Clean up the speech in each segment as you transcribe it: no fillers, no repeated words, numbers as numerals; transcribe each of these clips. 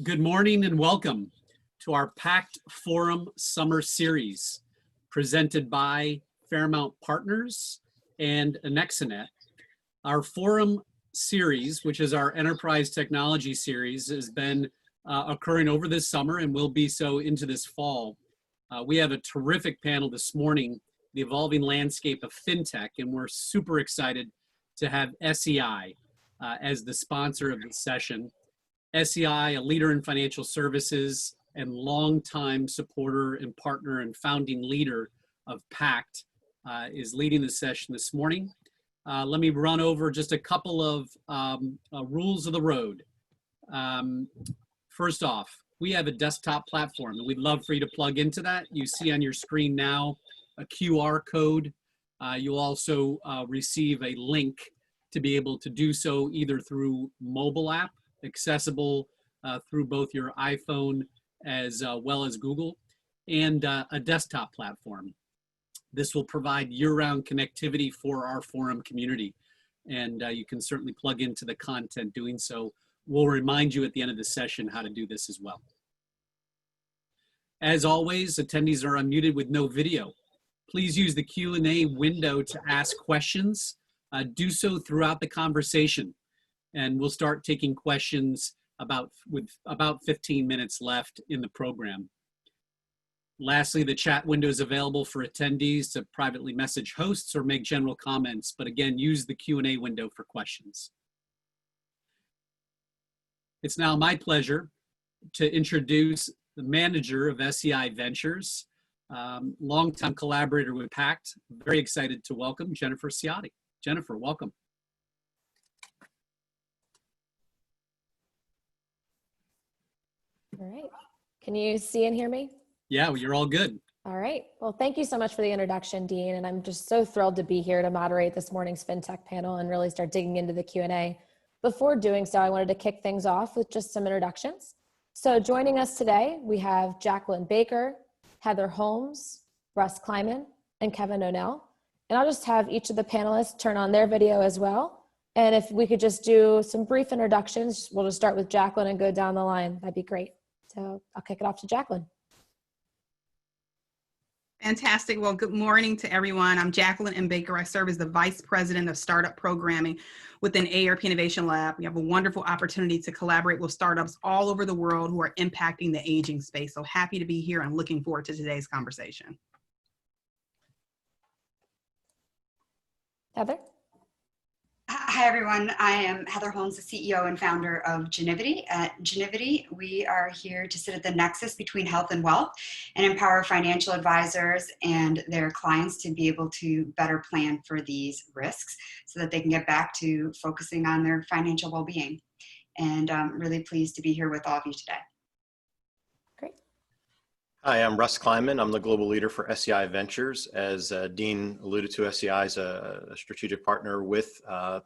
Good morning and welcome to our Packed Forum Summer Series presented by Fairmount Partners and Anexinet. Our Forum series, which is our Enterprise Technology series, has been occurring over this summer and will be so into this fall. We have a terrific panel this morning, the evolving landscape of FinTech, and we're super excited to have SEI as the sponsor of this session. SEI, a leader in financial services and longtime supporter and partner and founding leader of PACT, is leading the session this morning. Let me run over just a couple of rules of the road. First off, we have a desktop platform and we'd love for you to plug into that. You see on your screen now a QR code. You'll also receive a link to be able to do so either through mobile app, accessible through both your iPhone as well as Google, and a desktop platform. This will provide year-round connectivity for our forum community, and you can certainly plug into the content doing so. We'll remind you at the end of the session how to do this as well. As always, attendees are unmuted with no video. Please use the Q&A window to ask questions. Do so throughout the conversation, and we'll start taking questions with about 15 minutes left in the program. Lastly, the chat window is available for attendees to privately message hosts or make general comments, but again, use the Q&A window for questions. It's now my pleasure to introduce the manager of SEI Ventures, longtime collaborator with PACT. Very excited to welcome Jennifer Ciotti. Jennifer, welcome. All right. Can you see and hear me? Yeah, well, you're all good. All right. Well, thank you so much for the introduction, Dean. And I'm just so thrilled to be here to moderate this morning's FinTech panel and really start digging into the Q&A. Before doing so, I wanted to kick things off with just some introductions. So joining us today, we have Jacqueline Baker, Heather Holmes, Russ Kliman, and Kevin O'Neill. And I'll just have each of the panelists turn on their video as well. And if we could just do some brief introductions, we'll just start with Jacqueline and go down the line. That'd be great. So I'll kick it off to Jacqueline. Fantastic. Well, good morning to everyone. I'm Jacqueline M. Baker. I serve as the Vice President of Startup Programming within AARP Innovation Lab. We have a wonderful opportunity to collaborate with startups all over the world who are impacting the aging space. So happy to be here and looking forward to today's conversation. Heather? Hi, everyone. I am Heather Holmes, the CEO and founder of Genivity. At Genivity, we are here to sit at the nexus between health and wealth and empower financial advisors and their clients to be able to better plan for these risks so that they can get back to focusing on their financial well-being. And I'm really pleased to be here with all of you today. Great. Hi, I'm Russ Kliman. I'm the global leader for SEI Ventures. As Dean alluded to, SEI is a strategic partner with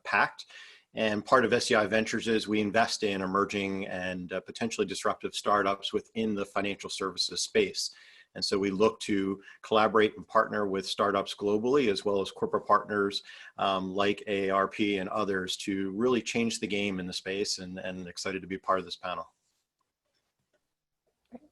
PACT. And part of SEI Ventures is we invest in emerging and potentially disruptive startups within the financial services space. And so we look to collaborate and partner with startups globally, as well as corporate partners like AARP and others to really change the game in the space, and excited to be part of this panel.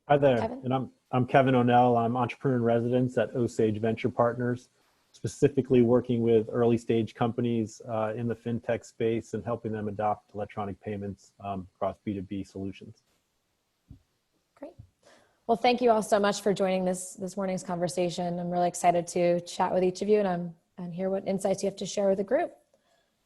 Hi there, Kevin? and I'm Kevin O'Neill. I'm entrepreneur in residence at Osage Venture Partners, specifically working with early stage companies in the FinTech space and helping them adopt electronic payments across B2B solutions. Great. Well, thank you all so much for joining this morning's conversation. I'm really excited to chat with each of you and hear what insights you have to share with the group.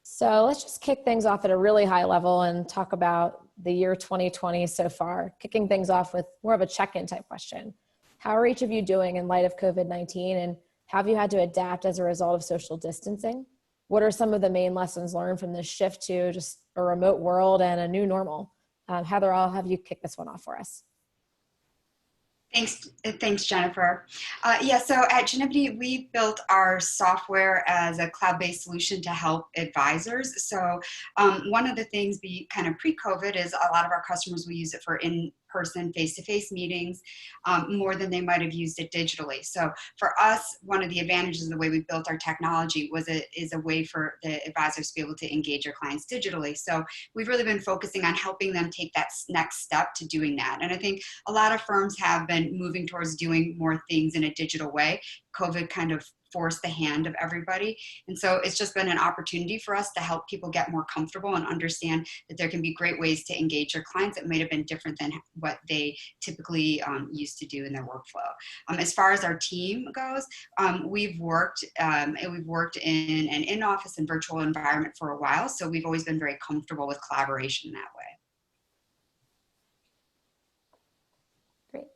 So let's just kick things off at a really high level and talk about the year 2020 so far, kicking things off with more of a check-in type question. How are each of you doing in light of COVID-19, and have you had to adapt as a result of social distancing? What are some of the main lessons learned from this shift to just a remote world and a new normal? Heather, I'll have you kick this one off for us. Thanks, Jennifer. Yeah, so at Genivity, we built our software as a cloud-based solution to help advisors. So one of the things kind of pre-COVID is a lot of our customers will use it for in-person, face-to-face meetings more than they might have used it digitally. So for us, one of the advantages of the way we built our technology is a way for the advisors to be able to engage their clients digitally. So we've really been focusing on helping them take that next step to doing that. And I think a lot of firms have been moving towards doing more things in a digital way. COVID kind of forced the hand of everybody. And so it's just been an opportunity for us to help people get more comfortable and understand that there can be great ways to engage their clients that might have been different than what they typically used to do in their workflow. As far as our team goes, we've worked in an in-office and virtual environment for a while. So we've always been very comfortable with collaboration in that way. Great.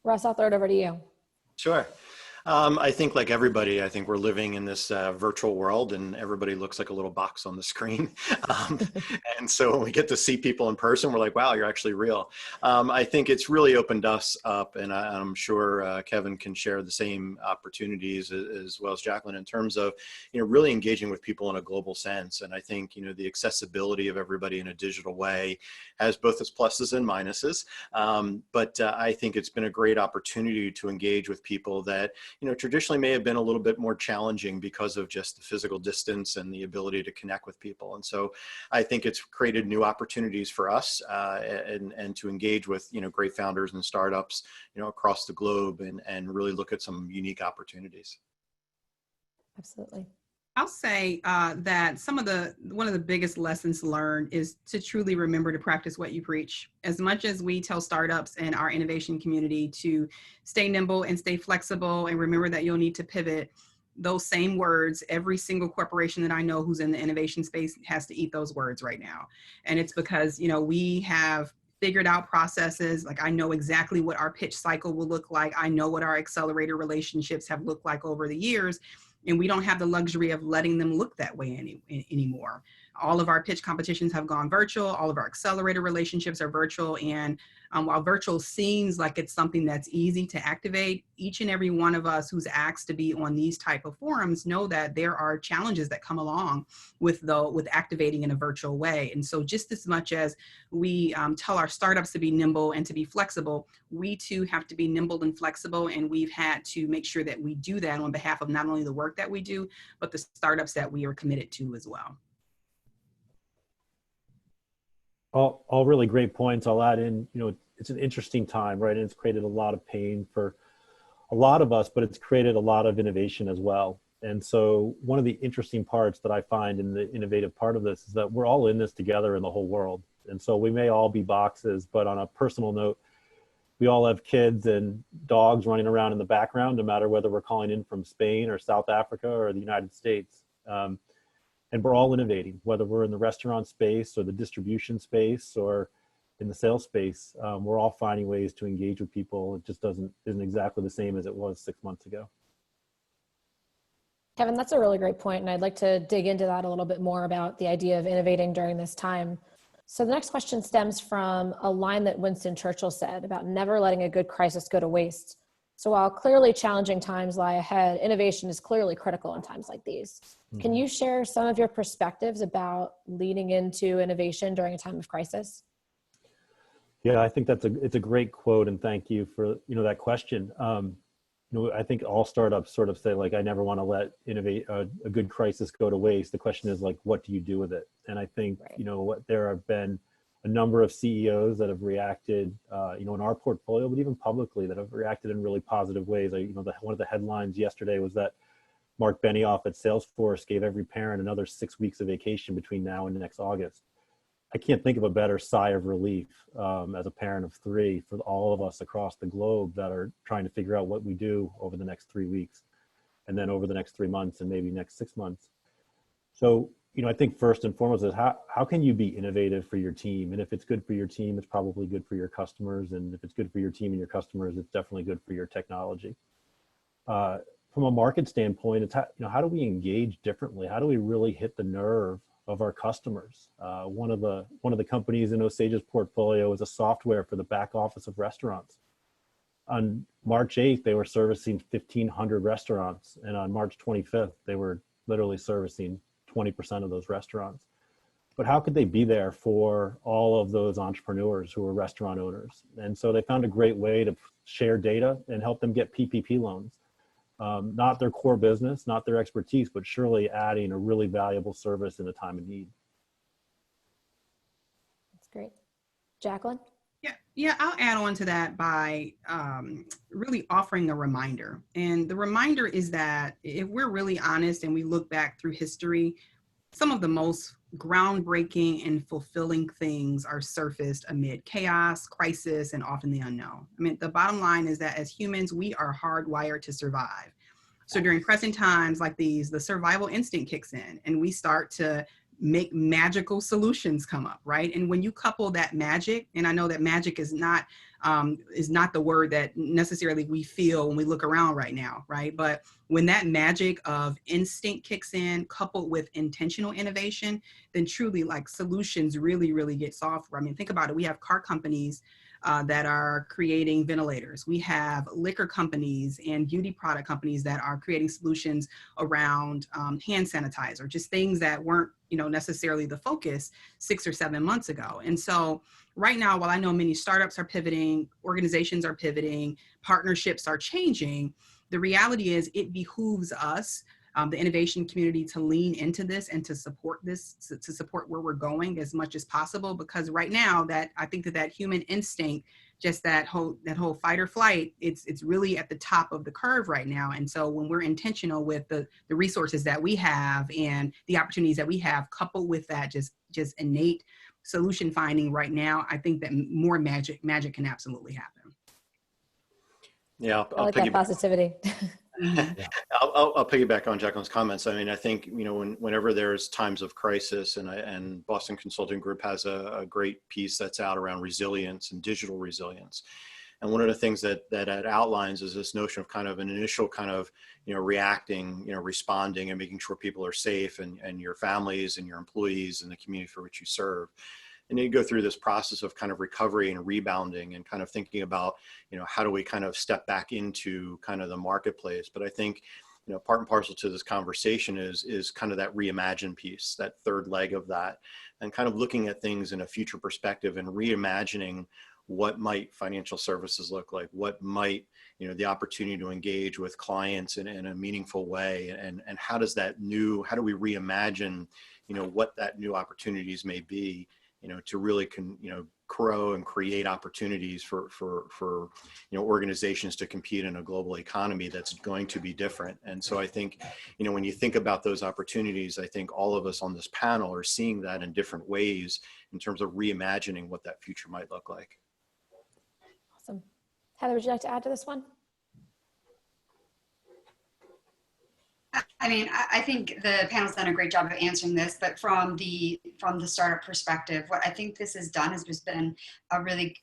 Russ, I'll throw it over to you. Sure. I think like everybody, I think we're living in this virtual world and everybody looks like a little box on the screen. And so when we get to see people in person, we're like, wow, you're actually real. I think it's really opened us up, and I'm sure Kevin can share the same opportunities as well as Jacqueline in terms of, really engaging with people in a global sense. And I think, the accessibility of everybody in a digital way has both its pluses and minuses. But I think it's been a great opportunity to engage with people that, traditionally may have been a little bit more challenging because of just the physical distance and the ability to connect with people. And so I think it's created new opportunities for us and to engage with, great founders and startups, across the globe and really look at some unique opportunities. Absolutely. I'll say that one of the biggest lessons learned is to truly remember to practice what you preach. As much as we tell startups and our innovation community to stay nimble and stay flexible and remember that you'll need to pivot, those same words, every single corporation that I know who's in the innovation space has to eat those words right now. And it's because, we have figured out processes. Like I know exactly what our pitch cycle will look like. I know what our accelerator relationships have looked like over the years. And we don't have the luxury of letting them look that way anymore. All of our pitch competitions have gone virtual. All of our accelerator relationships are virtual. And while virtual seems like it's something that's easy to activate, each and every one of us who's asked to be on these type of forums know that there are challenges that come along with activating in a virtual way. And so just as much as we tell our startups to be nimble and to be flexible, we too have to be nimble and flexible. And we've had to make sure that we do that on behalf of not only the work that we do, but the startups that we are committed to as well. All really great points. I'll add in, it's an interesting time, right? And it's created a lot of pain for a lot of us, but it's created a lot of innovation as well. And so one of the interesting parts that I find in the innovative part of this is that we're all in this together in the whole world. And so we may all be boxes, but on a personal note, we all have kids and dogs running around in the background, no matter whether we're calling in from Spain or South Africa or the United States. And we're all innovating, whether we're in the restaurant space or the distribution space or in the sales space. We're all finding ways to engage with people. It just isn't exactly the same as it was 6 months ago. Kevin, that's a really great point, and I'd like to dig into that a little bit more about the idea of innovating during this time. So the next question stems from a line that Winston Churchill said about never letting a good crisis go to waste. So while clearly challenging times lie ahead, innovation is clearly critical in times like these. Can you share some of your perspectives about leading into innovation during a time of crisis? Yeah, I think it's a great quote, and thank you for that question. I think all startups sort of say like, I never want to let a good crisis go to waste. The question is like, what do you do with it? And I think there have been a number of CEOs that have reacted, in our portfolio, but even publicly, that have reacted in really positive ways. One of the headlines yesterday was that Mark Benioff at Salesforce gave every parent another 6 weeks of vacation between now and next August. I can't think of a better sigh of relief as a parent of 3 for all of us across the globe that are trying to figure out what we do over the next 3 weeks and then over the next 3 months and maybe next 6 months. So, I think first and foremost is how can you be innovative for your team? And if it's good for your team, it's probably good for your customers. And if it's good for your team and your customers, it's definitely good for your technology. From a market standpoint, it's how do we engage differently? How do we really hit the nerve of our customers? One of the companies in Osage's portfolio is a software for the back office of restaurants. On March 8th, they were servicing 1,500 restaurants, and on March 25th, they were literally servicing 20% of those restaurants. but how could they be there for all of those entrepreneurs who are restaurant owners? And so they found a great way to share data and help them get PPP loans. Not their core business, not their expertise, but surely adding a really valuable service in a time of need. That's great. Jacqueline? Yeah, I'll add on to that by really offering a reminder. And the reminder is that if we're really honest and we look back through history, some of the most groundbreaking and fulfilling things are surfaced amid chaos, crisis, and often the unknown. I mean, the bottom line is that as humans, we are hardwired to survive. So during pressing times like these, the survival instinct kicks in and we start to make magical solutions come up, right? And when you couple that magic, and I know that magic is not the word that necessarily we feel when we look around right now, right? But when that magic of instinct kicks in, coupled with intentional innovation, then truly like solutions really, really get solved. I mean, think about it. We have car companies that are creating ventilators. We have liquor companies and beauty product companies that are creating solutions around hand sanitizer, just things that weren't, necessarily the focus 6 or 7 months ago. And so right now, while I know many startups are pivoting, organizations are pivoting, partnerships are changing, the reality is it behooves us, the innovation community, to lean into this and to support this, to support where we're going as much as possible. Because right now, I think that human instinct, just that whole fight or flight, it's really at the top of the curve right now. And so when we're intentional with the resources that we have and the opportunities that we have, coupled with that just innate solution finding right now, I think that more magic can absolutely happen. Yeah, I like that positivity. I'll piggyback on Jacqueline's comments. I mean, I think, whenever there's times of crisis, and Boston Consulting Group has a great piece that's out around resilience and digital resilience. And one of the things that it outlines is this notion of kind of an initial kind of, reacting, responding and making sure people are safe, and your families and your employees and the community for which you serve. And you go through this process of kind of recovery and rebounding and kind of thinking about, how do we kind of step back into kind of the marketplace. But I think, part and parcel to this conversation is kind of that reimagine piece, that third leg of that, and kind of looking at things in a future perspective and reimagining what might financial services look like, what might, the opportunity to engage with clients in a meaningful way, and how do we reimagine, what that new opportunities may be, to really grow and create opportunities for organizations to compete in a global economy that's going to be different. And so I think, when you think about those opportunities, I think all of us on this panel are seeing that in different ways in terms of reimagining what that future might look like. Awesome. Heather, would you like to add to this one? I mean, I think the panel's done a great job of answering this, but from the startup perspective, what I think this has done is just been a really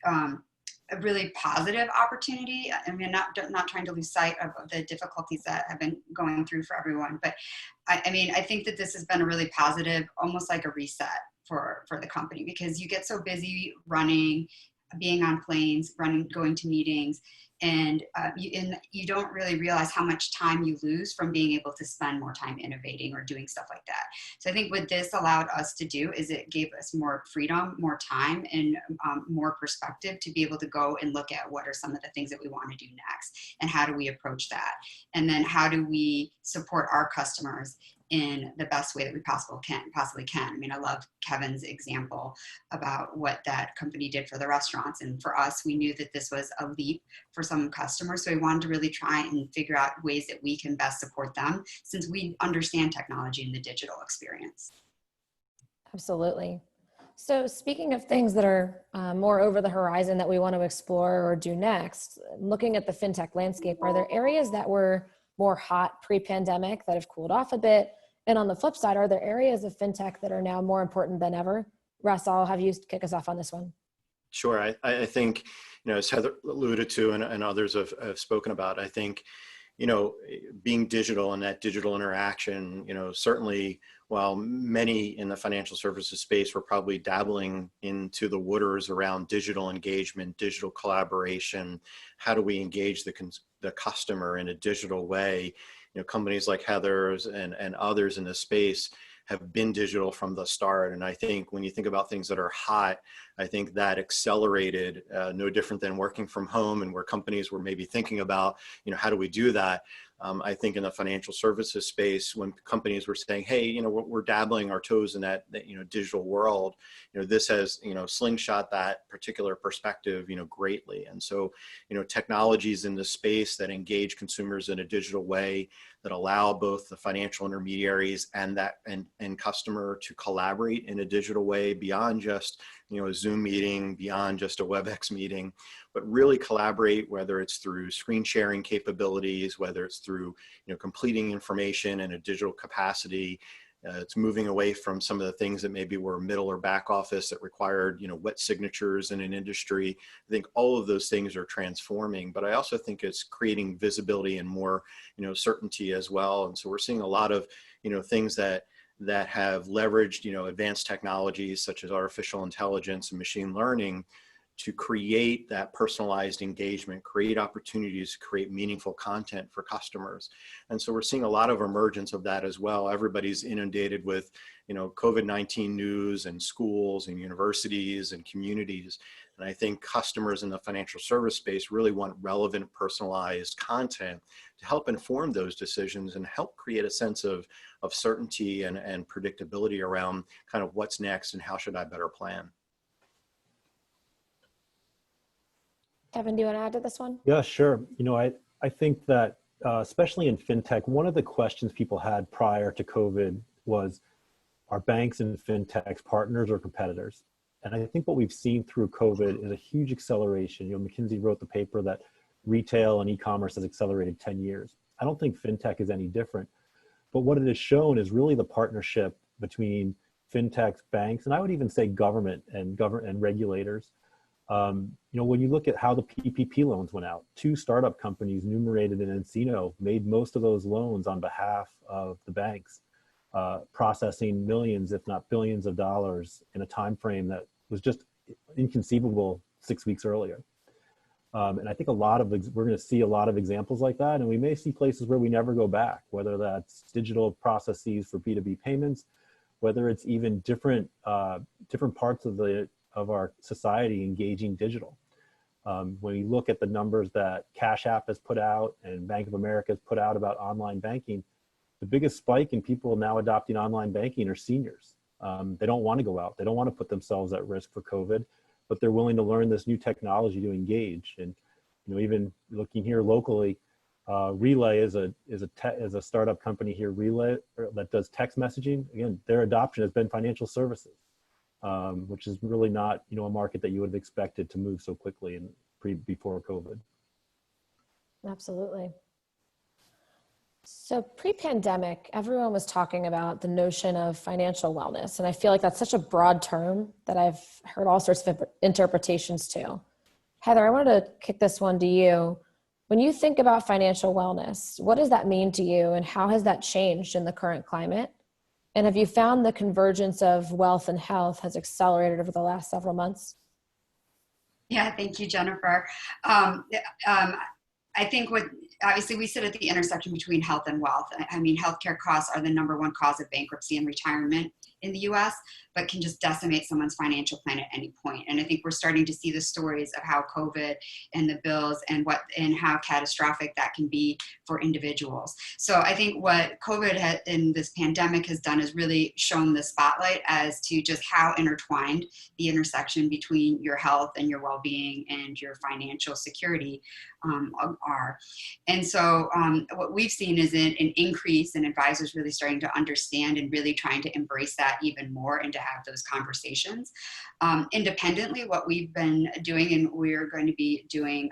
positive opportunity. I mean, not trying to lose sight of the difficulties that have been going through for everyone, but I think that this has been a really positive, almost like a reset for the company, because you get so busy running, being on planes, going to meetings, and you don't really realize how much time you lose from being able to spend more time innovating or doing stuff like that. So I think what this allowed us to do is it gave us more freedom, more time, and more perspective to be able to go and look at what are some of the things that we want to do next, and how do we approach that, and then how do we support our customers in the best way that we possibly can. I mean, I love Kevin's example about what that company did for the restaurants. And for us, we knew that this was a leap for some customers. So we wanted to really try and figure out ways that we can best support them, since we understand technology and the digital experience. Absolutely. So speaking of things that are more over the horizon that we want to explore or do next, looking at the FinTech landscape, are there areas that were more hot pre-pandemic that have cooled off a bit? And on the flip side, are there areas of FinTech that are now more important than ever? Russ, I'll have you kick us off on this one. Sure. I think, as Heather alluded to and others have spoken about, I think, being digital and that digital interaction, certainly while many in the financial services space were probably dabbling into the waters around digital engagement, digital collaboration, how do we engage the customer in a digital way? Companies like Heather's and others in this space have been digital from the start. And I think when you think about things that are hot, I think that accelerated, no different than working from home, and where companies were maybe thinking about, how do we do that? I think in the financial services space, when companies were saying, hey, we're dabbling our toes in that digital world, this has, slingshot that particular perspective, greatly. And so, technologies in the space that engage consumers in a digital way, that allow both the financial intermediaries and customer to collaborate in a digital way beyond just, a Zoom meeting, beyond just a WebEx meeting, but really collaborate, whether it's through screen sharing capabilities, whether it's through, completing information in a digital capacity. It's moving away from some of the things that maybe were middle or back office that required, wet signatures in an industry. I think all of those things are transforming, but I also think it's creating visibility and more, certainty as well. And so we're seeing a lot of, things that have leveraged, advanced technologies such as artificial intelligence and machine learning to create that personalized engagement, create opportunities to create meaningful content for customers. And so we're seeing a lot of emergence of that as well. Everybody's inundated with, COVID-19 news and schools and universities and communities. And I think customers in the financial service space really want relevant, personalized content to help inform those decisions and help create a sense of certainty and predictability around kind of what's next and how should I better plan. Kevin, do you want to add to this one? Yeah, sure. I think that especially in FinTech, one of the questions people had prior to COVID was, are banks and FinTechs partners or competitors? And I think what we've seen through COVID is a huge acceleration. McKinsey wrote the paper that retail and e-commerce has accelerated 10 years. I don't think FinTech is any different. But what it has shown is really the partnership between FinTechs, banks, and I would even say government and regulators. When you look at how the PPP loans went out, 2 startup companies, Numerated and Encino, made most of those loans on behalf of the banks, processing millions, if not billions of dollars in a time frame that was just inconceivable 6 weeks earlier. And I think we're going to see a lot of examples like that, and we may see places where we never go back, whether that's digital processes for B2B payments, whether it's even different parts of our society engaging digital. When you look at the numbers that Cash App has put out and Bank of America has put out about online banking, the biggest spike in people now adopting online banking are seniors. They don't want to go out. They don't want to put themselves at risk for COVID, but they're willing to learn this new technology to engage. And even looking here locally, Relay is a startup company here, Relay, that does text messaging. Again, their adoption has been financial services. Which is really not, a market that you would have expected to move so quickly before COVID. Absolutely. So pre-pandemic, everyone was talking about the notion of financial wellness. And I feel like that's such a broad term that I've heard all sorts of interpretations to. Heather, I wanted to kick this one to you. When you think about financial wellness, what does that mean to you, and how has that changed in the current climate? And have you found the convergence of wealth and health has accelerated over the last several months? Yeah, thank you, Jennifer. I think obviously we sit at the intersection between health and wealth. I mean, healthcare costs are the #1 cause of bankruptcy and retirement in the US, but can just decimate someone's financial plan at any point. And I think we're starting to see the stories of how COVID and the bills and how catastrophic that can be for individuals. So I think what COVID and this pandemic has done is really shown the spotlight as to just how intertwined the intersection between your health and your well-being and your financial security are. And so what we've seen is an increase in advisors really starting to understand and really trying to embrace that even more and to have those conversations. Independently, what we've been doing, and we're going to be doing,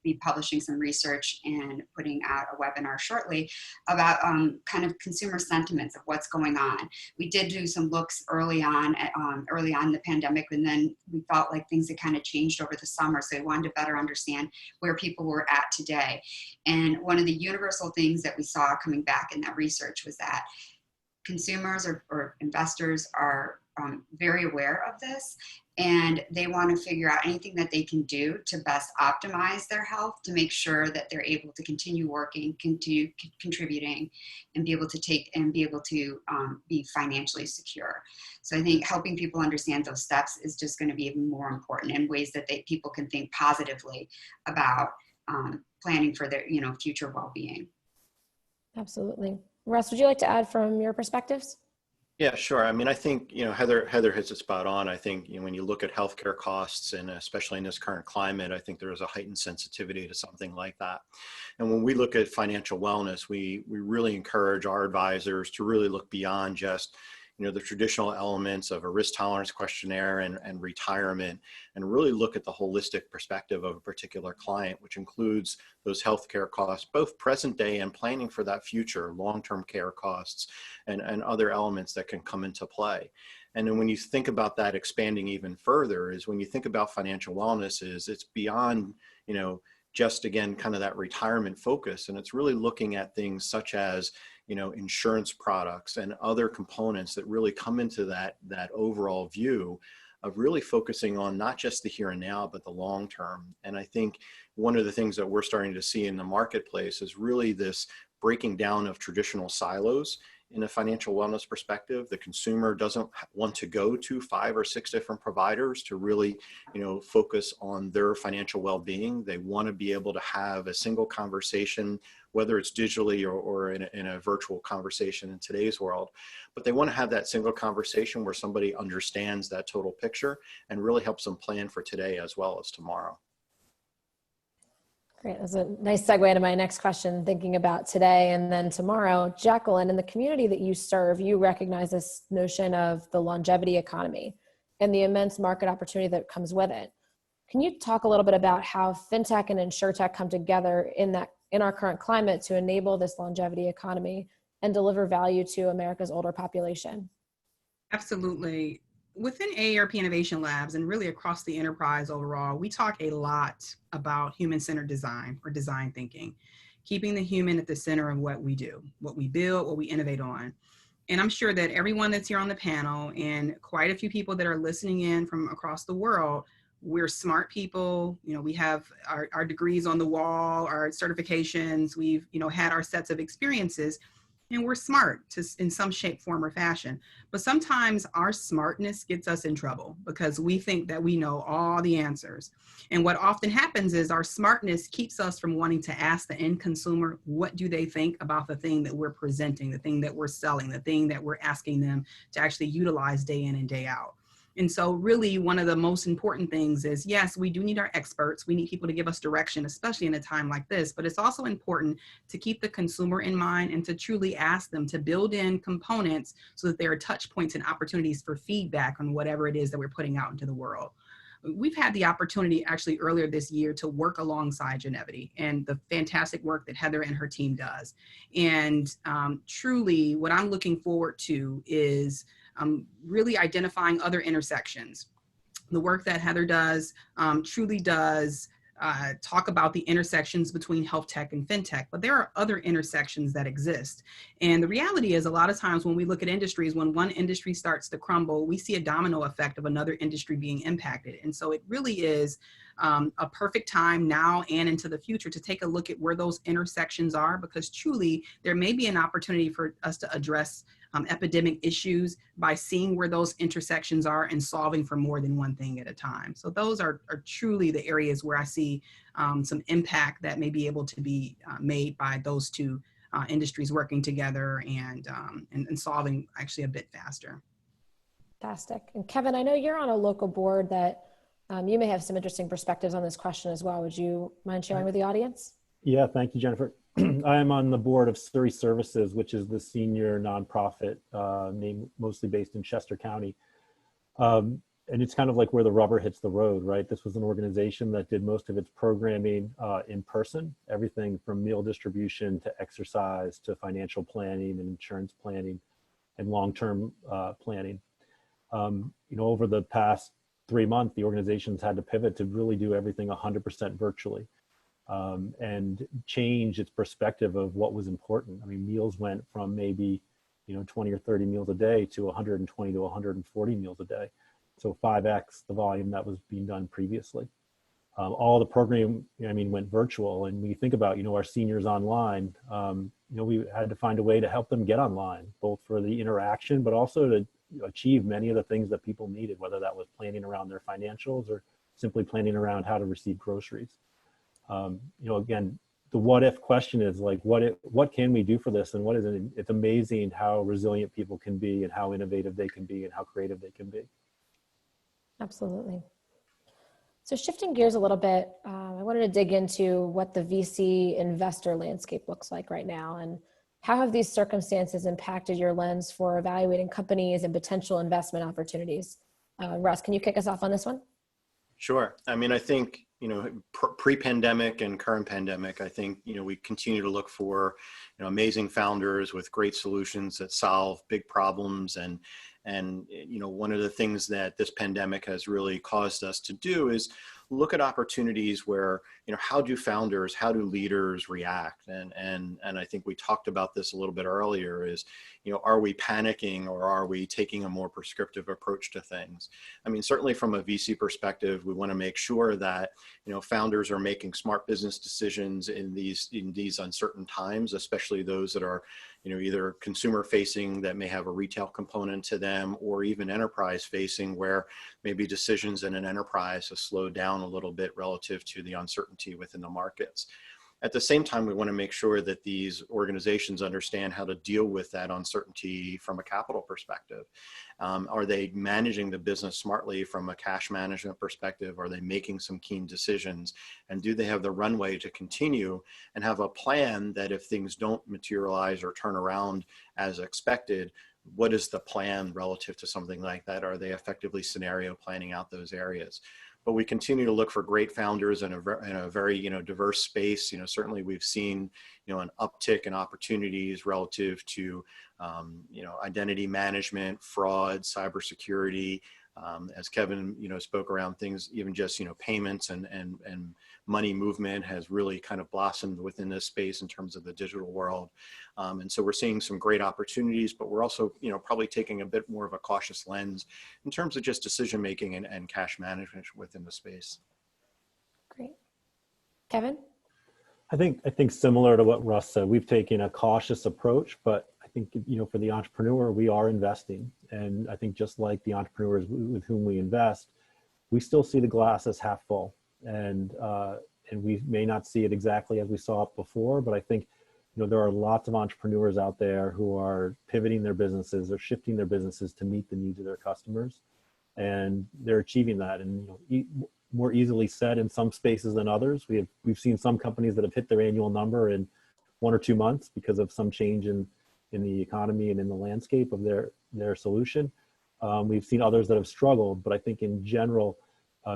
be publishing some research and putting out a webinar shortly about kind of consumer sentiments of what's going on. We did do some looks early on in the pandemic, and then we felt like things had kind of changed over the summer. So we wanted to better understand where people were at today. And one of the universal things that we saw coming back in that research was that consumers or investors are very aware of this, and they want to figure out anything that they can do to best optimize their health to make sure that they're able to continue working, continue contributing, and be able to be financially secure. So I think helping people understand those steps is just going to be even more important in ways that people can think positively about planning for their future well-being. Absolutely. Russ, would you like to add from your perspectives? Yeah, sure. I mean, I think, Heather hits it spot on. I think, when you look at healthcare costs, and especially in this current climate, I think there is a heightened sensitivity to something like that. And when we look at financial wellness, we really encourage our advisors to really look beyond just, the traditional elements of a risk tolerance questionnaire and retirement, and really look at the holistic perspective of a particular client, which includes those healthcare costs, both present day and planning for that future, long-term care costs, and other elements that can come into play. And then when you think about that expanding even further, is when you think about financial wellness, it's beyond, just again, kind of that retirement focus. And it's really looking at things such as, insurance products and other components that really come into that overall view of really focusing on not just the here and now, but the long term. And I think one of the things that we're starting to see in the marketplace is really this breaking down of traditional silos. In a financial wellness perspective, the consumer doesn't want to go to 5 or 6 different providers to really, focus on their financial well-being. They want to be able to have a single conversation, whether it's digitally or in a virtual conversation in today's world. But they want to have that single conversation where somebody understands that total picture and really helps them plan for today as well as tomorrow. Great. That's a nice segue into my next question, thinking about today and then tomorrow. Jacqueline, in the community that you serve, you recognize this notion of the longevity economy and the immense market opportunity that comes with it. Can you talk a little bit about how FinTech and InsurTech come together in our current climate to enable this longevity economy and deliver value to America's older population? Absolutely. Within AARP Innovation Labs and really across the enterprise overall, we talk a lot about human-centered design or design thinking, keeping the human at the center of what we do, what we build, what we innovate on. And I'm sure that everyone that's here on the panel and quite a few people that are listening in from across the world, we're smart people. We have our degrees on the wall, our certifications, we've, had our sets of experiences. And we're smart in some shape, form, or fashion. But sometimes our smartness gets us in trouble because we think that we know all the answers. And what often happens is our smartness keeps us from wanting to ask the end consumer, what do they think about the thing that we're presenting, the thing that we're selling, the thing that we're asking them to actually utilize day in and day out. And so really one of the most important things is, yes, we do need our experts. We need people to give us direction, especially in a time like this, but it's also important to keep the consumer in mind and to truly ask them to build in components so that there are touch points and opportunities for feedback on whatever it is that we're putting out into the world. We've had the opportunity actually earlier this year to work alongside Genivity and the fantastic work that Heather and her team does. And truly what I'm looking forward to is really identifying other intersections. The work that Heather does truly does talk about the intersections between health tech and FinTech, but there are other intersections that exist. And the reality is a lot of times when we look at industries, when one industry starts to crumble, we see a domino effect of another industry being impacted. And so it really is a perfect time now and into the future to take a look at where those intersections are, because truly there may be an opportunity for us to address epidemic issues by seeing where those intersections are and solving for more than one thing at a time. So those are truly the areas where I see some impact that may be able to be made by those two industries working together and solving actually a bit faster. Fantastic. And Kevin, I know you're on a local board that you may have some interesting perspectives on this question as well. Would you mind sharing with the audience? Yeah, thank you, Jennifer. I am on the board of Surrey Services, which is the senior nonprofit mostly based in Chester County. And it's kind of like where the rubber hits the road, right? This was an organization that did most of its programming in person, everything from meal distribution to exercise to financial planning and insurance planning and long-term planning. Over the past 3 months, the organization's had to pivot to really do everything 100% virtually. And change its perspective of what was important. I mean, meals went from maybe, 20 or 30 meals a day to 120 to 140 meals a day. So 5x the volume that was being done previously. All the program, went virtual. And when you think about, our seniors online, we had to find a way to help them get online, both for the interaction, but also to achieve many of the things that people needed, whether that was planning around their financials or simply planning around how to receive groceries. Again, the what if question is like, what can we do for this? And what is it? It's amazing how resilient people can be and how innovative they can be and how creative they can be. Absolutely. So shifting gears a little bit, I wanted to dig into what the VC investor landscape looks like right now, and how have these circumstances impacted your lens for evaluating companies and potential investment opportunities? Russ, can you kick us off on this one? Sure. I think, pre-pandemic and current pandemic, I think, we continue to look for, amazing founders with great solutions that solve big problems. And one of the things that this pandemic has really caused us to do is look at opportunities where, how do leaders react? And I think we talked about this a little bit earlier is, are we panicking or are we taking a more prescriptive approach to things? Certainly from a VC perspective, we want to make sure that, founders are making smart business decisions in these uncertain times, especially those that are, either consumer facing that may have a retail component to them, or even enterprise facing where maybe decisions in an enterprise have slowed down a little bit relative to the uncertainty within the markets. At the same time, we want to make sure that these organizations understand how to deal with that uncertainty from a capital perspective. Are they managing the business smartly from a cash management perspective? Are they making some keen decisions? And do they have the runway to continue and have a plan that if things don't materialize or turn around as expected, what is the plan relative to something like that? Are they effectively scenario planning out those areas? But we continue to look for great founders in a very diverse space. Certainly we've seen an uptick in opportunities relative to identity management, fraud, cybersecurity. As Kevin spoke around things, even just payments and money movement has really kind of blossomed within this space in terms of the digital world. And so we're seeing some great opportunities, but we're also probably taking a bit more of a cautious lens in terms of just decision making and cash management within the space. Great. Kevin? I think similar to what Russ said, we've taken a cautious approach, but I think, for the entrepreneur, we are investing. And I think just like the entrepreneurs with whom we invest, we still see the glass as half full. And we may not see it exactly as we saw it before, but I think, there are lots of entrepreneurs out there who are pivoting their businesses or shifting their businesses to meet the needs of their customers. And they're achieving that. And, more easily said in some spaces than others. We've seen some companies that have hit their annual number in 1 or 2 months because of some change in the economy and in the landscape of their solution. We've seen others that have struggled, but I think in general,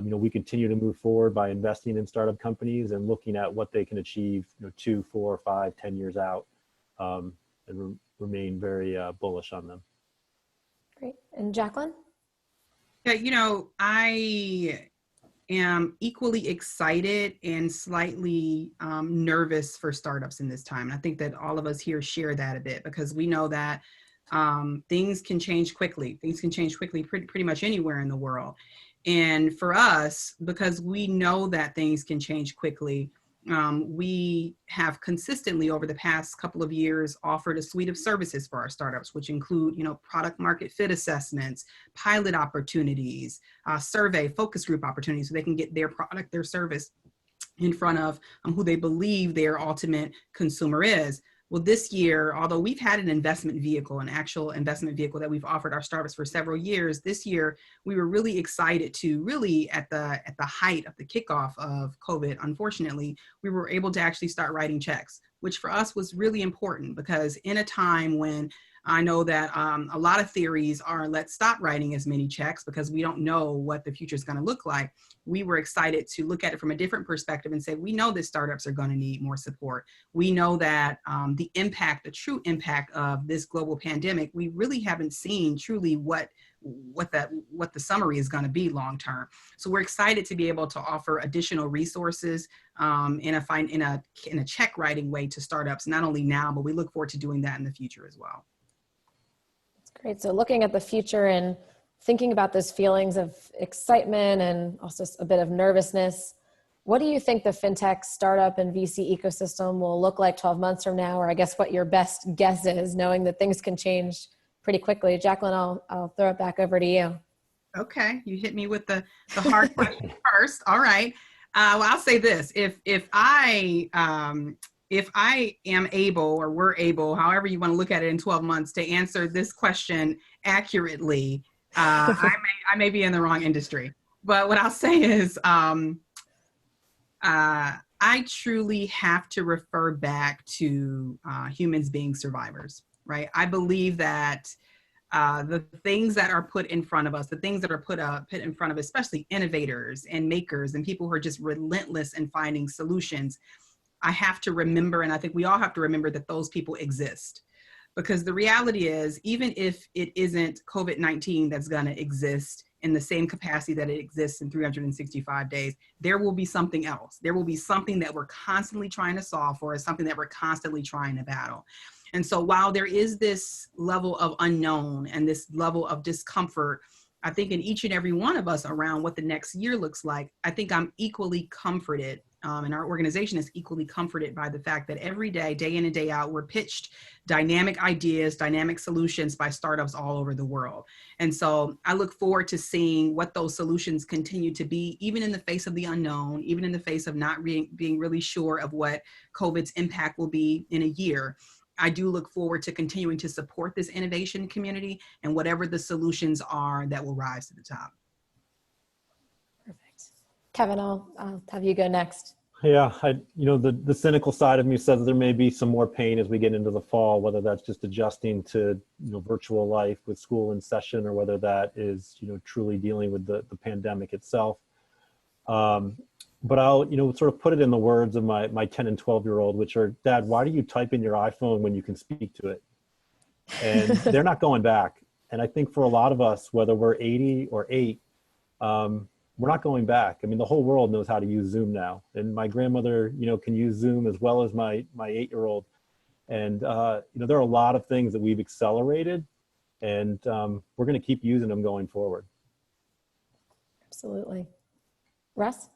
we continue to move forward by investing in startup companies and looking at what they can achieve, 2, 4, 5, 10 years out, and remain very bullish on them. Great. And Jacqueline? Yeah, I am equally excited and slightly nervous for startups in this time. And I think that all of us here share that a bit because we know that things can change quickly. Things can change quickly pretty much anywhere in the world. And for us, because we know that things can change quickly, we have consistently over the past couple of years offered a suite of services for our startups, which include, product market fit assessments, pilot opportunities, survey, focus group opportunities, so they can get their product, their service in front of who they believe their ultimate consumer is. Well, this year, although we've had an investment vehicle, an actual investment vehicle that we've offered our startups for several years, this year we were really excited to really at the height of the kickoff of COVID, unfortunately, we were able to actually start writing checks, which for us was really important because in a time when I know that a lot of theories are let's stop writing as many checks because we don't know what the future is going to look like. We were excited to look at it from a different perspective and say, we know that startups are going to need more support. We know that the true impact of this global pandemic, we really haven't seen truly what the summary is going to be long term. So we're excited to be able to offer additional resources in a check writing way to startups, not only now, but we look forward to doing that in the future as well. Great. So looking at the future and thinking about those feelings of excitement and also a bit of nervousness, what do you think the FinTech startup and VC ecosystem will look like 12 months from now? Or I guess what your best guess is, knowing that things can change pretty quickly. Jacqueline, I'll throw it back over to you. Okay, you hit me with the hard question first. All right. Well, I'll say this: if I am able, or we're able, however you want to look at it, in 12 months to answer this question accurately, I may be in the wrong industry. But what I'll say is, I truly have to refer back to humans being survivors, right? I believe that the things that are put in front of us, the things that are put in front of, especially innovators and makers and people who are just relentless in finding solutions, I have to remember, and I think we all have to remember, that those people exist. Because the reality is, even if it isn't COVID-19 that's going to exist in the same capacity that it exists in 365 days, there will be something else. There will be something that we're constantly trying to solve for, something that we're constantly trying to battle. And so while there is this level of unknown and this level of discomfort, I think in each and every one of us around what the next year looks like, I think I'm equally comforted, and our organization is equally comforted by the fact that every day, day in and day out, we're pitched dynamic ideas, dynamic solutions by startups all over the world. And so I look forward to seeing what those solutions continue to be, even in the face of the unknown, even in the face of not being really sure of what COVID's impact will be in a year. I do look forward to continuing to support this innovation community and whatever the solutions are that will rise to the top. Perfect. Kevin, I'll have you go next. Yeah, the cynical side of me says there may be some more pain as we get into the fall, whether that's just adjusting to, virtual life with school in session, or whether that is, truly dealing with the pandemic itself. But I'll, sort of put it in the words of my 10 and 12-year-old, which are, Dad, why do you type in your iPhone when you can speak to it? And they're not going back. And I think for a lot of us, whether we're 80 or 8, we're not going back. I mean, the whole world knows how to use Zoom now. And my grandmother, can use Zoom as well as my 8-year-old. And, there are a lot of things that we've accelerated, and we're going to keep using them going forward. Absolutely. Russ?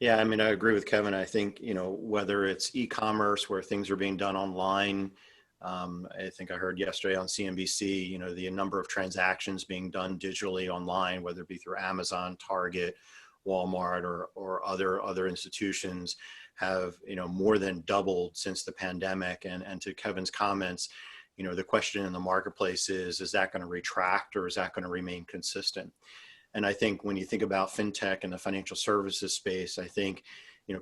Yeah, I mean, I agree with Kevin. I think, whether it's e-commerce where things are being done online, I think I heard yesterday on CNBC, the number of transactions being done digitally online, whether it be through Amazon, Target, Walmart, or other institutions, have, more than doubled since the pandemic. And to Kevin's comments, the question in the marketplace is that going to retract, or is that going to remain consistent? And I think when you think about FinTech and the financial services space, I think,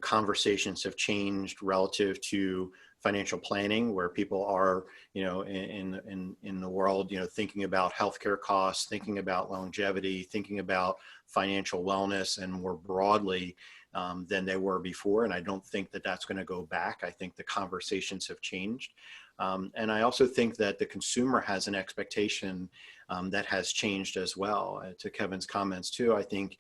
conversations have changed relative to financial planning, where people are, in the world, thinking about healthcare costs, thinking about longevity, thinking about financial wellness, and more broadly than they were before. And I don't think that that's going to go back. I think the conversations have changed. And I also think that the consumer has an expectation that has changed as well. To Kevin's comments too, I think,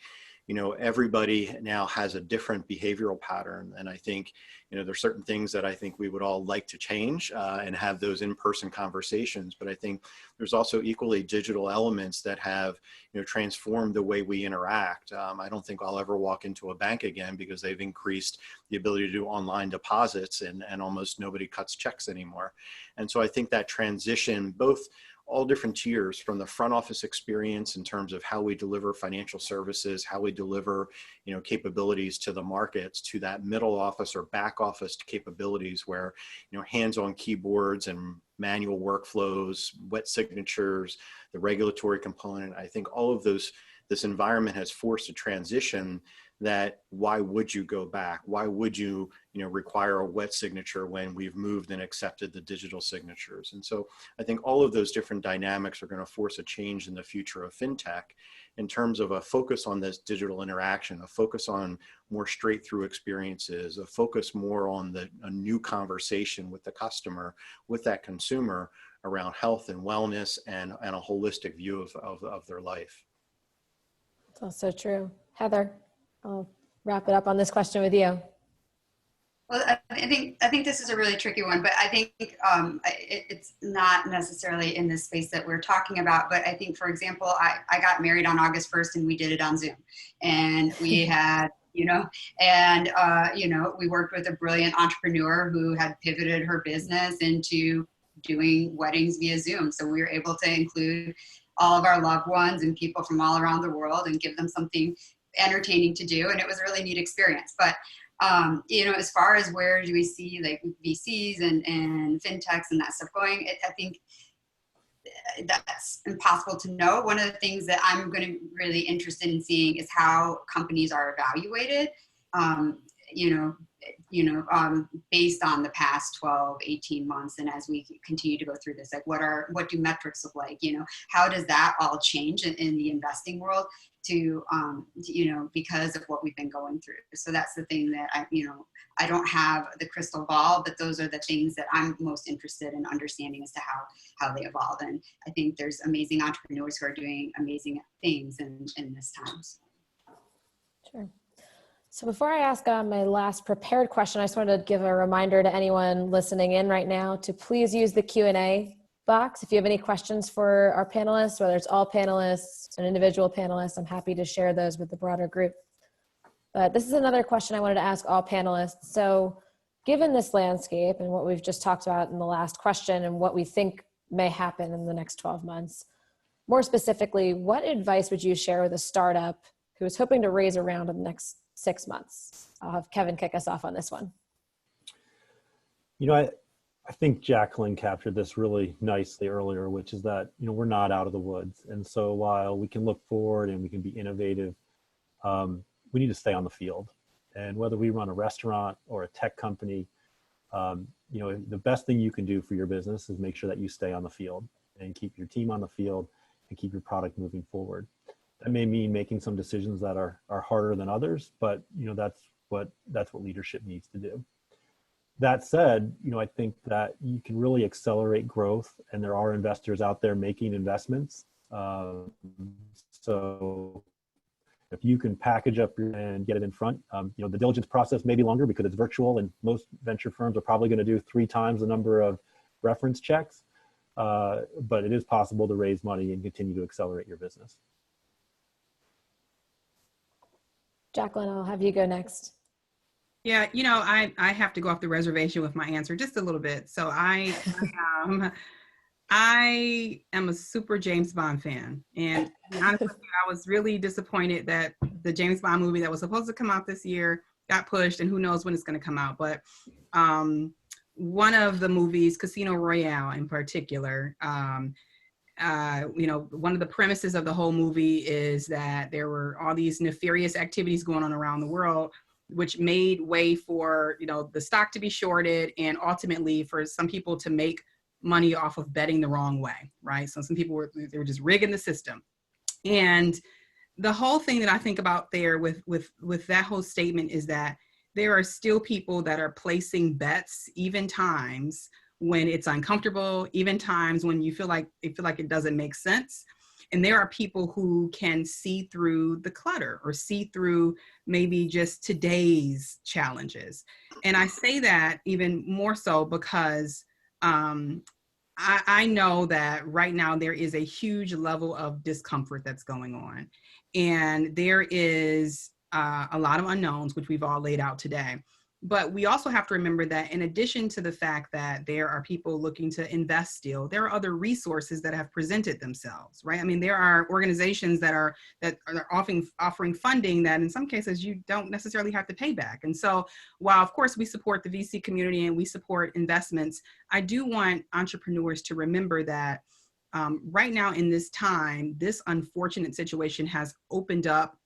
everybody now has a different behavioral pattern. And I think, there's certain things that I think we would all like to change and have those in-person conversations. But I think there's also equally digital elements that have, transformed the way we interact. I don't think I'll ever walk into a bank again because they've increased the ability to do online deposits, and almost nobody cuts checks anymore. And so I think that transition, both all different tiers, from the front office experience in terms of how we deliver financial services, how we deliver, capabilities to the markets, to that middle office or back office capabilities where, hands-on keyboards and manual workflows, wet signatures, the regulatory component. I think all of this environment has forced a transition that why would you go back? Why would you, require a wet signature when we've moved and accepted the digital signatures? And so I think all of those different dynamics are going to force a change in the future of FinTech in terms of a focus on this digital interaction, a focus on more straight through experiences, a focus more on a new conversation with the customer, with that consumer around health and wellness and a holistic view of their life. It's also true. Heather, I'll wrap it up on this question with you. Well, I think this is a really tricky one, but I think it's not necessarily in this space that we're talking about. But I think, for example, I got married on August 1st and we did it on Zoom, and we had, we worked with a brilliant entrepreneur who had pivoted her business into doing weddings via Zoom. So we were able to include all of our loved ones and people from all around the world and give them something entertaining to do. And it was a really neat experience. But as far as where do we see like VCs and FinTechs and that stuff going, I think that's impossible to know. One of the things that I'm going to be really interested in seeing is how companies are evaluated, based on the past 12, 18 months. And as we continue to go through this, like what do metrics look like? How does that all change in the investing world because of what we've been going through. So that's the thing that I don't have the crystal ball, but those are the things that I'm most interested in understanding as to how they evolve. And I think there's amazing entrepreneurs who are doing amazing things in this time. Sure. So before I ask my last prepared question, I just wanted to give a reminder to anyone listening in right now to please use the Q&A box. If you have any questions for our panelists, whether it's all panelists, an individual panelist, I'm happy to share those with the broader group. But this is another question I wanted to ask all panelists. So given this landscape and what we've just talked about in the last question and what we think may happen in the next 12 months, more specifically, what advice would you share with a startup who is hoping to raise a round in the next 6 months? I'll have Kevin kick us off on this one. I think Jacqueline captured this really nicely earlier, which is that, we're not out of the woods. And so while we can look forward and we can be innovative, we need to stay on the field. And whether we run a restaurant or a tech company, the best thing you can do for your business is make sure that you stay on the field and keep your team on the field and keep your product moving forward. That may mean making some decisions that are harder than others, but that's what leadership needs to do. That said, I think that you can really accelerate growth, and there are investors out there making investments. So if you can package up and get it in front, the diligence process may be longer because it's virtual, and most venture firms are probably going to do 3 times the number of reference checks. But it is possible to raise money and continue to accelerate your business. Jacqueline, I'll have you go next. Yeah, I have to go off the reservation with my answer just a little bit. So I am a super James Bond fan. And honestly, I was really disappointed that the James Bond movie that was supposed to come out this year got pushed, and who knows when it's going to come out. But one of the movies, Casino Royale in particular, one of the premises of the whole movie is that there were all these nefarious activities going on around the world, which made way for, the stock to be shorted and ultimately for some people to make money off of betting the wrong way, right? So some people were just rigging the system. And the whole thing that I think about there with that whole statement is that there are still people that are placing bets, even times when it's uncomfortable, even times when you feel like it doesn't make sense. And there are people who can see through the clutter or see through maybe just today's challenges. And I say that even more so because I know that right now there is a huge level of discomfort that's going on. And there is a lot of unknowns, which we've all laid out today. But we also have to remember that in addition to the fact that there are people looking to invest still, there are other resources that have presented themselves, right? I mean, there are organizations that are offering funding that in some cases you don't necessarily have to pay back. And so while of course we support the VC community and we support investments, I do want entrepreneurs to remember that right now in this time, this unfortunate situation has opened up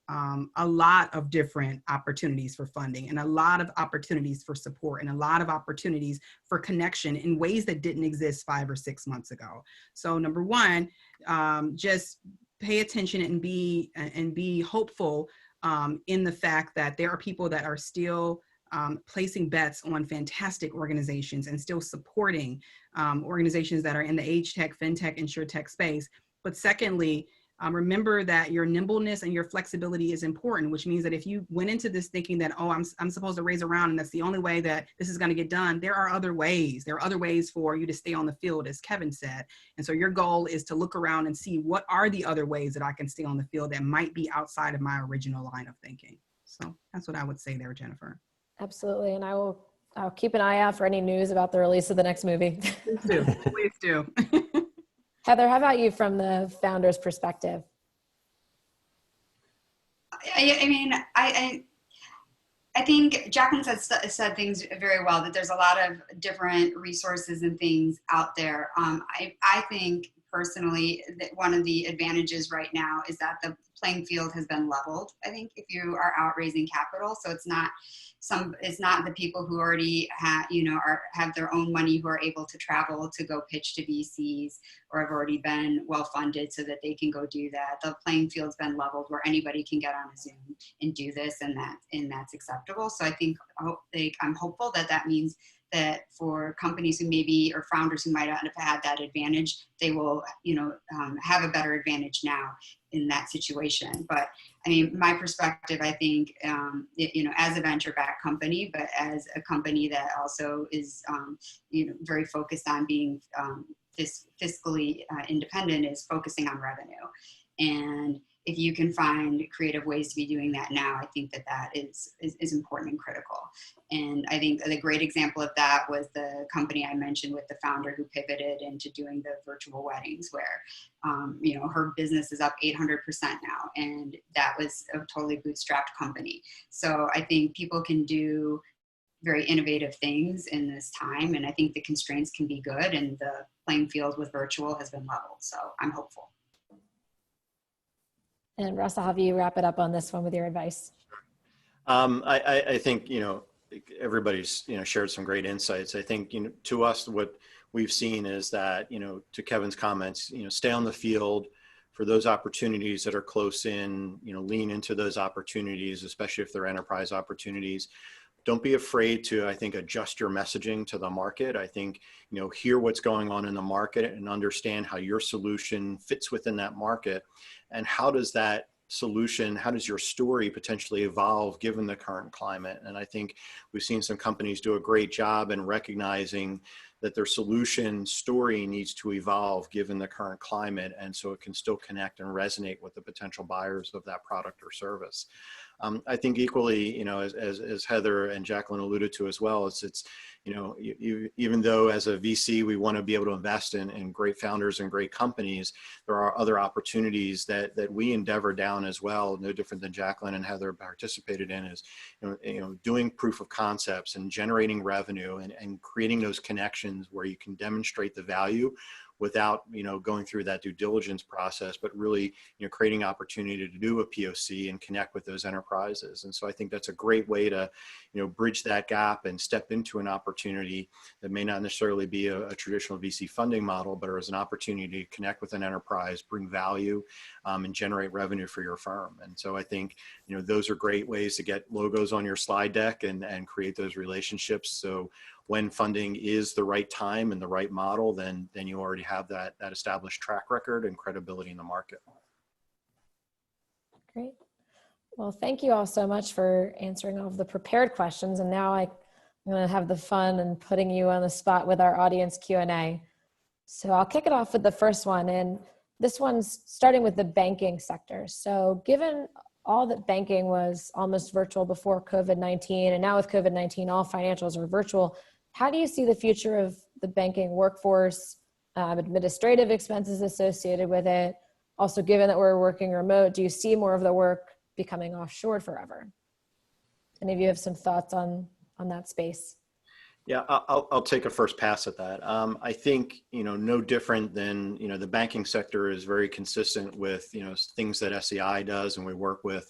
a lot of different opportunities for funding and a lot of opportunities for support and a lot of opportunities for connection in ways that didn't exist 5 or 6 months ago. So number one, just pay attention and be hopeful in the fact that there are people that are still placing bets on fantastic organizations and still supporting organizations that are in the age tech, fintech, insurtech space. But secondly, Remember that your nimbleness and your flexibility is important, which means that if you went into this thinking that, oh, I'm supposed to raise a round and that's the only way that this is going to get done, there are other ways. There are other ways for you to stay on the field, as Kevin said. And so your goal is to look around and see what are the other ways that I can stay on the field that might be outside of my original line of thinking. So that's what I would say there, Jennifer. Absolutely. And I'll keep an eye out for any news about the release of the next movie. Please do. Please do. Heather, how about you from the founder's perspective? I mean, I think Jacqueline said things very well, that there's a lot of different resources and things out there. I think personally that one of the advantages right now is that the playing field has been leveled. I think if you are out raising capital, so it's not the people who already have their own money who are able to travel to go pitch to VCs or have already been well funded so that they can go do that. The playing field's been leveled where anybody can get on a Zoom and do this, and that's acceptable. So I think I'm hopeful that means that for companies who maybe, or founders who might not have had that advantage, they will, have a better advantage now in that situation. But I mean, my perspective, I think, as a venture-backed company, but as a company that also is, very focused on being fiscally independent, is focusing on revenue. And if you can find creative ways to be doing that now, I think that is important and critical. And I think the great example of that was the company I mentioned with the founder who pivoted into doing the virtual weddings, where, her business is up 800% now. And that was a totally bootstrapped company. So I think people can do very innovative things in this time. And I think the constraints can be good, and the playing field with virtual has been leveled. So I'm hopeful. And Russ, I'll have you wrap it up on this one with your advice. I think, everybody's, shared some great insights. I think, to us, what we've seen is that, to Kevin's comments, stay on the field for those opportunities that are close in, lean into those opportunities, especially if they're enterprise opportunities. Don't be afraid to, I think, adjust your messaging to the market. I think, hear what's going on in the market and understand how your solution fits within that market, and how does that solution, how does your story potentially evolve given the current climate? And I think we've seen some companies do a great job in recognizing that their solution story needs to evolve given the current climate, and so it can still connect and resonate with the potential buyers of that product or service. I think equally, as Heather and Jacqueline alluded to as well, it's even though as a VC we want to be able to invest in great founders and great companies, there are other opportunities that we endeavor down as well. No different than Jacqueline and Heather participated in, is doing proof of concepts and generating revenue and creating those connections where you can demonstrate the value without going through that due diligence process, but really creating opportunity to do a POC and connect with those enterprises. And so I think that's a great way to bridge that gap and step into an opportunity that may not necessarily be a traditional VC funding model, but as an opportunity to connect with an enterprise, bring value, and generate revenue for your firm. And so I think those are great ways to get logos on your slide deck and create those relationships. So when funding is the right time and the right model, then you already have that established track record and credibility in the market. Great. Well, thank you all so much for answering all of the prepared questions. And now I'm going to have the fun and putting you on the spot with our audience Q&A. So I'll kick it off with the first one. And this one's starting with the banking sector. So given all that banking was almost virtual before COVID-19, and now with COVID-19, all financials are virtual, how do you see the future of the banking workforce, administrative expenses associated with it? Also, given that we're working remote, do you see more of the work becoming offshore forever? Any of you have some thoughts on that space? Yeah, I'll take a first pass at that. I think, no different than, the banking sector is very consistent with, things that SEI does, and we work with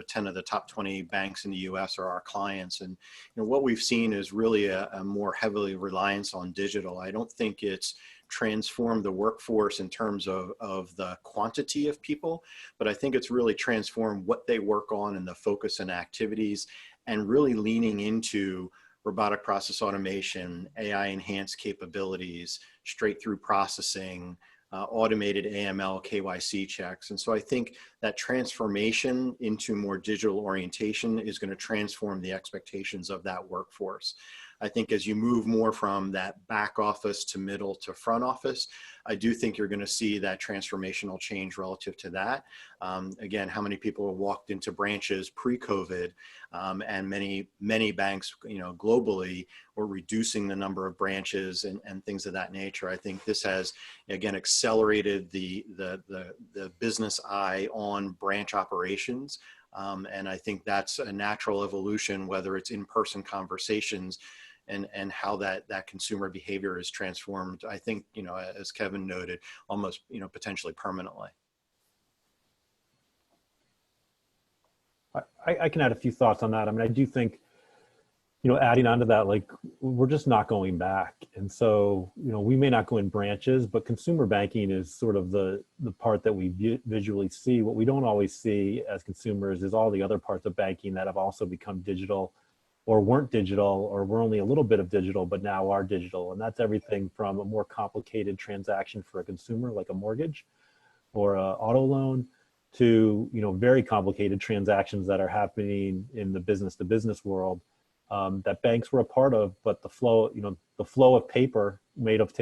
10 of the top 20 banks in the US are our clients. And what we've seen is really a more heavily reliance on digital. I don't think it's transformed the workforce in terms of the quantity of people, but I think it's really transformed what they work on and the focus and activities, and really leaning into robotic process automation, AI enhanced capabilities, straight through processing, automated AML KYC checks. And so I think that transformation into more digital orientation is going to transform the expectations of that workforce. I think as you move more from that back office to middle to front office, I do think you're going to see that transformational change relative to that. Again, how many people have walked into branches pre-COVID, and many banks, globally were reducing the number of branches and things of that nature. I think this has, again, accelerated the business eye on branch operations. And I think that's a natural evolution, whether it's in-person conversations and how that consumer behavior is transformed, I think, as Kevin noted, almost, potentially permanently. I can add a few thoughts on that. I mean, I do think, adding on to that, like, we're just not going back. And so, we may not go in branches, but consumer banking is sort of the part that we visually see. What we don't always see as consumers is all the other parts of banking that have also become digital, or weren't digital, or were only a little bit of digital, but now are digital. And that's everything from a more complicated transaction for a consumer, like a mortgage or an auto loan, to very complicated transactions that are happening in the business to business world, that banks were a part of, but the flow of paper may have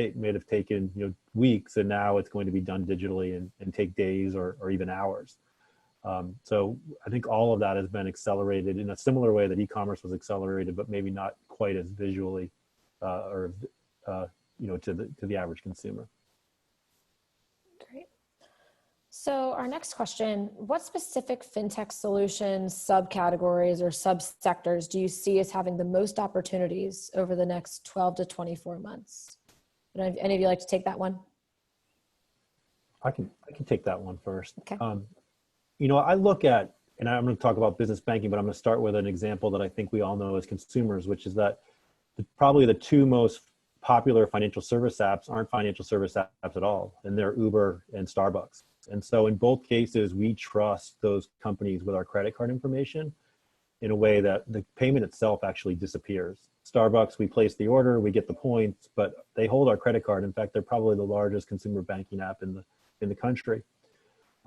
taken weeks, and now it's going to be done digitally and take days or even hours. So I think all of that has been accelerated in a similar way that e-commerce was accelerated, but maybe not quite as visually to the average consumer. Great. So our next question, what specific FinTech solutions, subcategories, or subsectors do you see as having the most opportunities over the next 12 to 24 months? Would any of you like to take that one? I can take that one first. Okay. I look at, and I'm going to talk about business banking, but I'm going to start with an example that I think we all know as consumers, which is that probably the two most popular financial service apps aren't financial service apps at all, and they're Uber and Starbucks. And so in both cases, we trust those companies with our credit card information in a way that the payment itself actually disappears. Starbucks, we place the order, we get the points, but they hold our credit card. In fact, they're probably the largest consumer banking app in the country.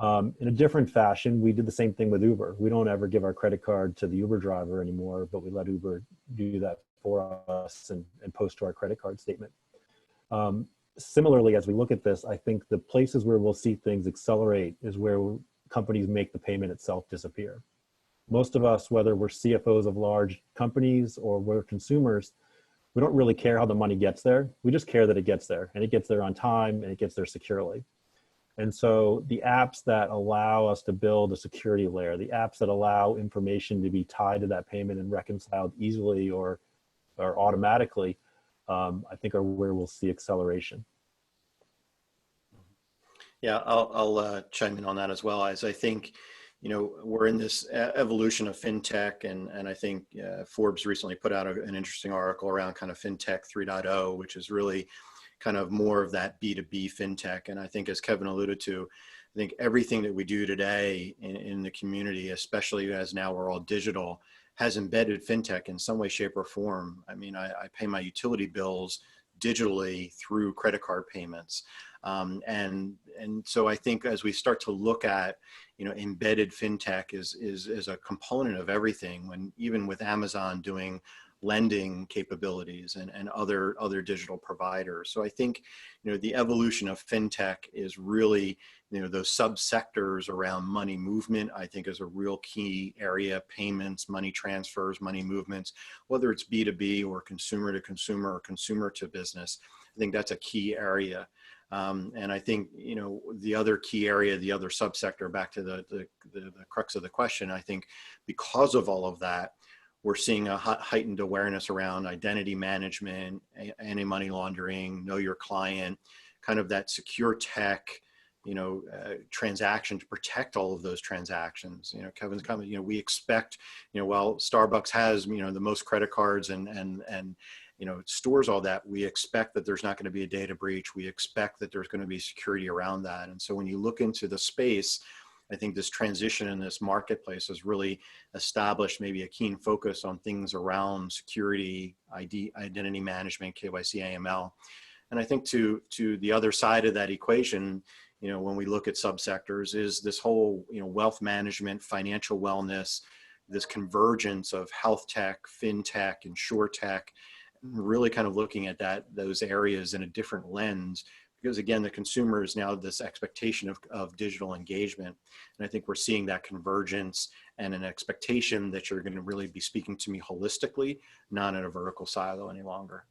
In a different fashion, we did the same thing with Uber. We don't ever give our credit card to the Uber driver anymore, but we let Uber do that for us and post to our credit card statement. Similarly, as we look at this, I think the places where we'll see things accelerate is where companies make the payment itself disappear. Most of us, whether we're CFOs of large companies or we're consumers, we don't really care how the money gets there. We just care that it gets there, and it gets there on time, and it gets there securely. And so the apps that allow us to build a security layer, the apps that allow information to be tied to that payment and reconciled easily or automatically, I think are where we'll see acceleration. Yeah, I'll chime in on that as well, as I think, we're in this evolution of FinTech, and I think Forbes recently put out an interesting article around kind of FinTech 3.0, which is really kind of more of that B2B FinTech. And I think, as Kevin alluded to, I think everything that we do today in the community, especially as now we're all digital, has embedded FinTech in some way, shape, or form. I mean, I pay my utility bills digitally through credit card payments. And so I think as we start to look at, embedded FinTech is a component of everything, when even with Amazon doing lending capabilities and other digital providers. So I think, the evolution of FinTech is really, those subsectors around money movement, I think, is a real key area. Payments, money transfers, money movements, whether it's B2B or consumer to consumer or consumer to business, I think that's a key area. And I think, the other key area, the other subsector, back to the crux of the question, I think because of all of that, we're seeing a heightened awareness around identity management, anti-money laundering, know your client, kind of that secure tech, transaction to protect all of those transactions. Kevin's comment, we expect, while Starbucks has, the most credit cards and stores all that, we expect that there's not going to be a data breach. We expect that there's going to be security around that. And so when you look into the space, I think this transition in this marketplace has really established maybe a keen focus on things around security, identity management, KYC, AML. And I think to the other side of that equation, when we look at subsectors, is this whole, wealth management, financial wellness, this convergence of health tech, FinTech, InsurTech, really kind of looking at those areas in a different lens. Because again, the consumer is now this expectation of digital engagement. And I think we're seeing that convergence and an expectation that you're going to really be speaking to me holistically, not in a vertical silo any longer.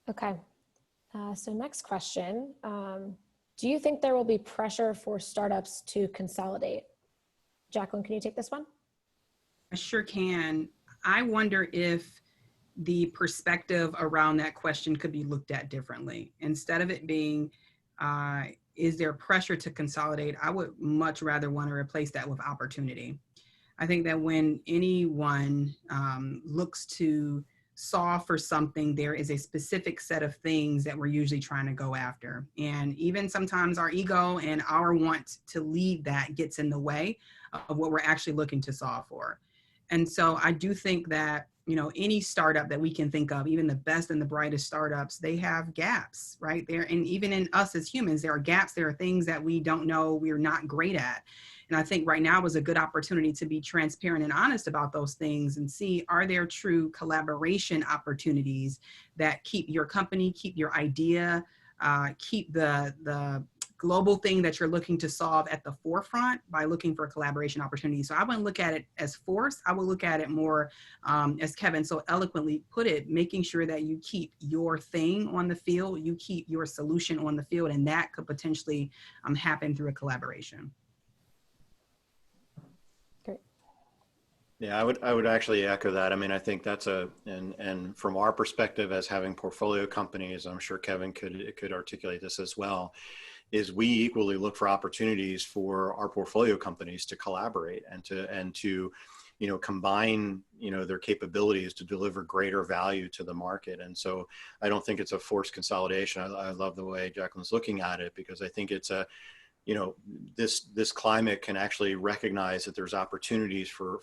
Okay, so next question. Do you think there will be pressure for startups to consolidate? Jacqueline, can you take this one? I sure can. I wonder if the perspective around that question could be looked at differently. Instead of it being, is there pressure to consolidate? I would much rather want to replace that with opportunity. I think that when anyone looks to solve for something, there is a specific set of things that we're usually trying to go after. And even sometimes our ego and our want to lead that gets in the way of what we're actually looking to solve for. And so I do think that, any startup that we can think of, even the best and the brightest startups, they have gaps right there. And even in us as humans, there are gaps. There are things that we don't know, we're not great at. And I think right now is a good opportunity to be transparent and honest about those things and see, are there true collaboration opportunities that keep your company, keep your idea, keep the global thing that you're looking to solve at the forefront by looking for collaboration opportunities. So I wouldn't look at it as force. I would look at it more, as Kevin so eloquently put it, making sure that you keep your thing on the field, you keep your solution on the field, and that could potentially happen through a collaboration. Great. Yeah, I would actually echo that. I mean, I think that's and from our perspective as having portfolio companies, I'm sure Kevin could articulate this as well, is we equally look for opportunities for our portfolio companies to collaborate and to combine, their capabilities to deliver greater value to the market. And so I don't think it's a forced consolidation. I love the way Jacqueline's looking at it, because I think it's this climate can actually recognize that there's opportunities for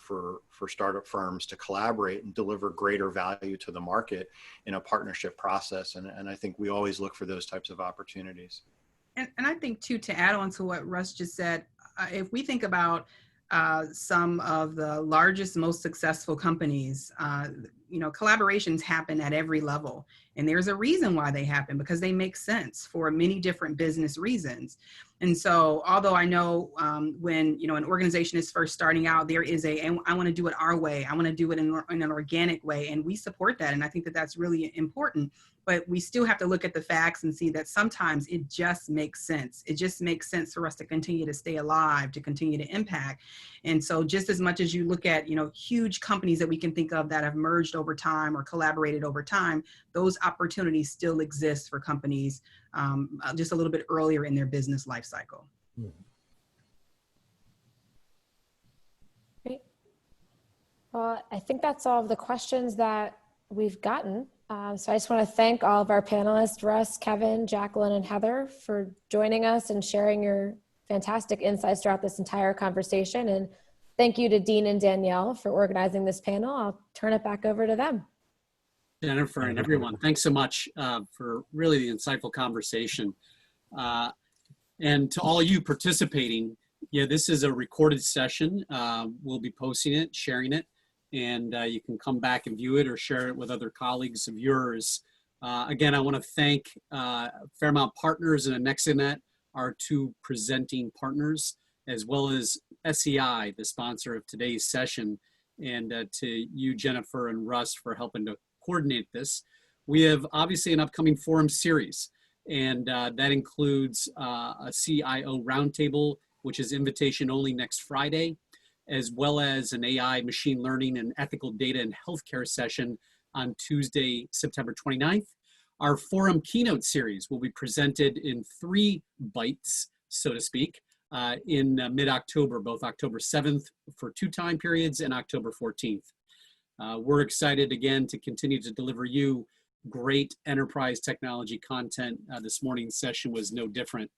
startup firms to collaborate and deliver greater value to the market in a partnership process. And I think we always look for those types of opportunities. And I think too, to add on to what Russ just said, if we think about some of the largest, most successful companies, collaborations happen at every level. And there's a reason why they happen, because they make sense for many different business reasons. And so, although I know when, an organization is first starting out, there is I want to do it our way. I want to do it in an organic way. And we support that. And I think that that's really important. But we still have to look at the facts and see that sometimes it just makes sense. It just makes sense for us to continue to stay alive, to continue to impact. And so just as much as you look at, huge companies that we can think of that have merged over time or collaborated over time, those opportunities still exist for companies just a little bit earlier in their business life cycle. Great. Well, I think that's all of the questions that we've gotten. So I just want to thank all of our panelists, Russ, Kevin, Jacqueline, and Heather, for joining us and sharing your fantastic insights throughout this entire conversation. And thank you to Dean and Danielle for organizing this panel. I'll turn it back over to them. Jennifer and everyone, thanks so much for really the insightful conversation. And to all you participating, this is a recorded session. We'll be posting it, sharing it, and you can come back and view it or share it with other colleagues of yours. Again, I want to thank Fairmount Partners and Anexinet, our two presenting partners, as well as SEI, the sponsor of today's session, and to you, Jennifer and Russ, for helping to coordinate this. We have obviously an upcoming forum series, and that includes a CIO roundtable, which is invitation only next Friday, as well as an AI, machine learning, and ethical data and healthcare session on Tuesday, September 29th. Our forum keynote series will be presented in 3 bites, so to speak, in mid-October, both October 7th for 2 time periods and October 14th. We're excited again to continue to deliver you great enterprise technology content. This morning's session was no different.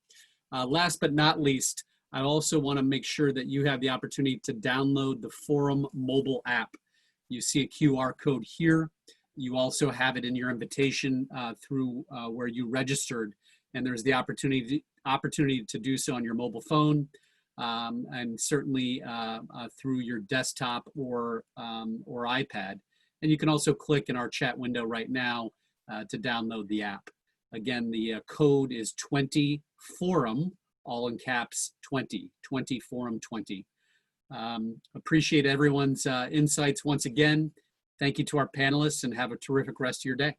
Last but not least, I also want to make sure that you have the opportunity to download the Forum mobile app. You see a QR code here. You also have it in your invitation through where you registered, and there's the opportunity to do so on your mobile phone, and certainly through your desktop or iPad. And you can also click in our chat window right now to download the app. Again, the code is 20 Forum, all in caps, 20 Forum 20. Appreciate everyone's insights once again. Thank you to our panelists, and have a terrific rest of your day.